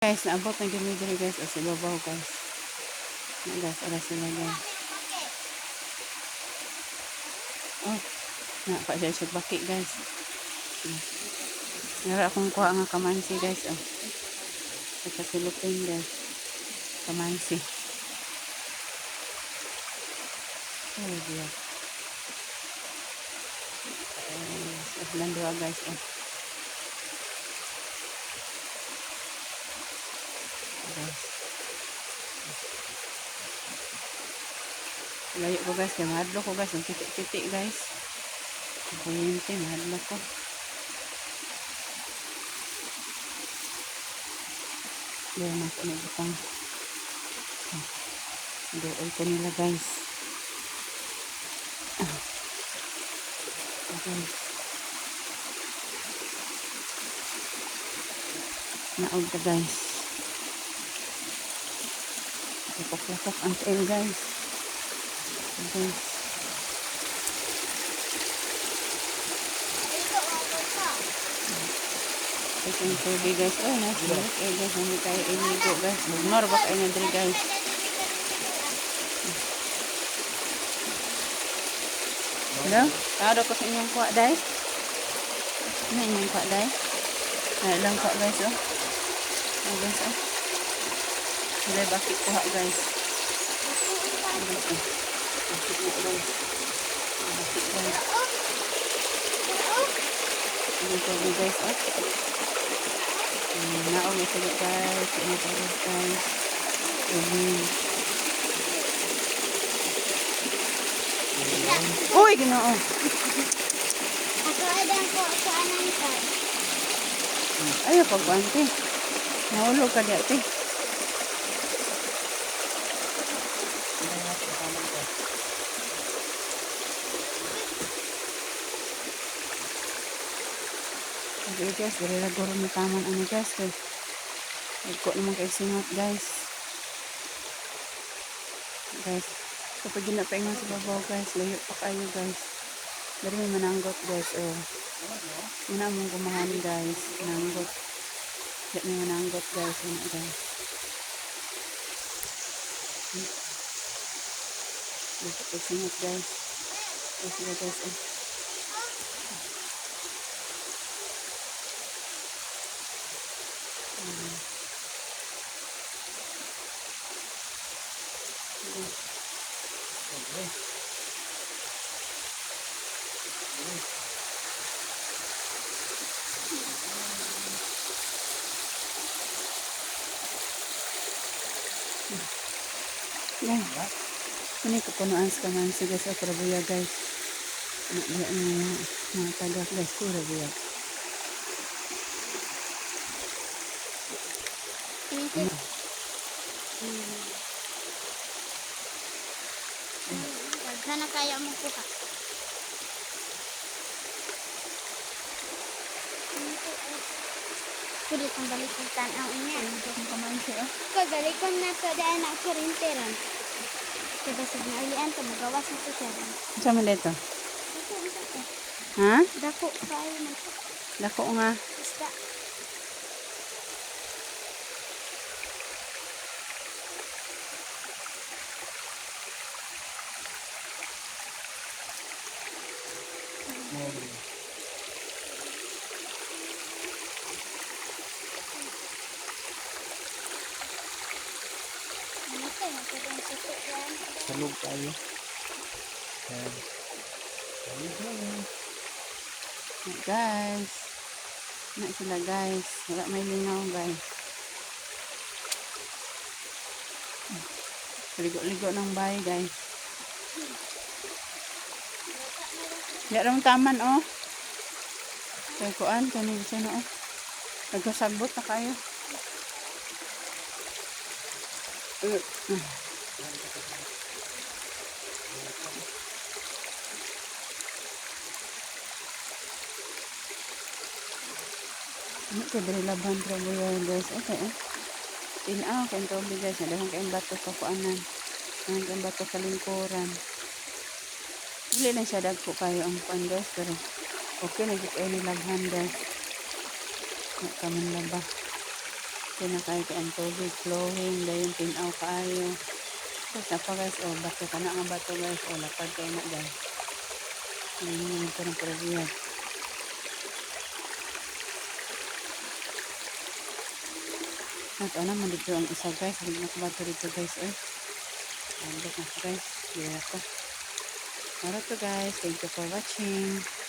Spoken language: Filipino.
Guys, naabot na gini diri guys o sa babaw guys. Guys, ara sila guys. Oh, na pa siya sa baki guys. Nara akong kuha nga kamansi guys oh. Sa silupin guys. Kamansi. Oh, dia. Landua guys oh. Guys. Layo ko guys, kaya mahadlo ko guys, ang titik-titik guys. Kuryente, mahadlo ko. Doon ako nagbutang. Doon ko nila guys. Okay. Naog ka guys. Lapok-lapok ang tail guys. Guys. Ito yung tubig guys. Oh, nice guys. Eh guys, hindi tayo inigo guys. Ignore ba kayo na diri guys. Hello? Tawad ko sa inyong kuha day. Ano inyong kuha day? Ano lang kuha guys oh. Oh guys oh. Sila bakit kuha guys. Guys oh. Bakit na guys. Bakit guys. Inyong tubig guys oh. Naong ito guys. Inyong tubig guys. Uy, ginoo. Ako adan ko sa anan ka. Ayaw pagwante. Nahulog ka dati. Okay guys, dali na guro ni taman ano guys. Nagko naman kayo singot guys. Guys, kapag ginapaingan sa babaw guys, layo pa kayo guys. Dari may mananggot guys. Oh. Muna mong gumahan guys. Mananggot. Dari may mananggot guys. Ano guys. Dito po singot guys. Guys sila guys. Oh. Yan. Ini kepunuan sekarang sih guys, Prabuya guys. Dia mga taga guys, Prabuya. Sana kaya mo kuha. Kulit ang balikan ang inyan. Ang kamansi oh. Kagalikon na to dahil na kurinteran. Kada sa nalian to magawas na to siya. Sama dito. Ha? Dako kayo na to. Dako nga. Isda. Salog tayo. Guys. Na sila guys. Wala may lingaw guys. Ligo-ligo ng bahay guys. Diyan rin taman oh. Kaya kuan. Kanil siya na oh. Nagkasagbot na kayo. Ano ka dari laban Prabuya guys. Okay eh. Tinaw kayong tubig guys. Nadahan kayong bato kakuanan. Nadahan kayong bato kalingkuran. Dili lang siya dagpo kayo ang kuan guys. Pero okay na kayo nilabhan guys. Nakaman laba. Pinakay kay ang tubig flowing dayon tinaw kaayo. Tapos apa guys, oh bato ka na nga bato guys, oh lapad kayo na guys. Ito ng problema. At ano man dito ang isa guys, hindi na kabato dito guys, eh. Andok na guys, dito ako. Alright to guys, thank you for watching.